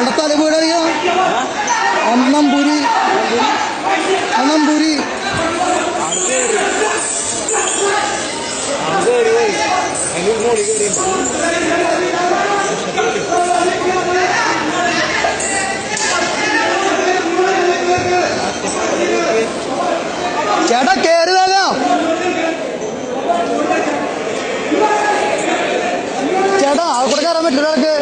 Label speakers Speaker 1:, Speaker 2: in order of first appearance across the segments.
Speaker 1: അവിടെ തല വീടറിയോ അന്നംപുരി അന്നംപുരി ചേട്ടാ കേറിയതല്ലോ ചേട്ടാ അവിടെ കയറാൻ പറ്റില്ല ഒരാൾക്ക്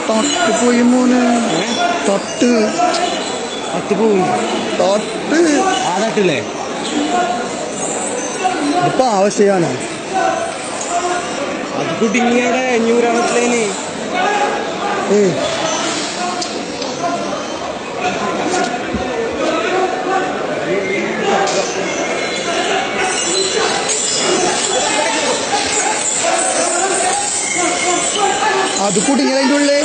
Speaker 1: തൊട്ട് പോയി മോന് തൊട്ട്
Speaker 2: പോയി
Speaker 1: തൊട്ട്
Speaker 2: ആ തട്ടില്ലേ
Speaker 1: ഇപ്പൊ ആവശ്യമാണ്
Speaker 2: അത് കുടുങ്ങിയുടെ 500
Speaker 1: അത് കുടുങ്ങിയതിൻ്റെ ഉള്ളിൽ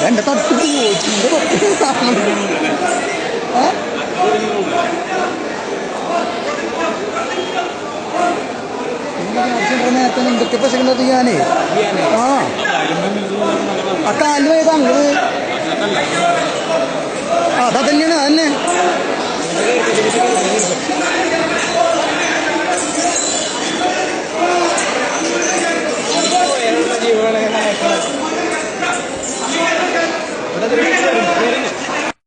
Speaker 1: എന്റെ തട്ട് നേരത്തെ എന്തൊക്കെ പ്രശ്നങ്ങൾ ഞാനേ ആ കാലിന് പോയത് അങ്ങോട്ട് അതാ തന്നെയാണ് അതന്നെ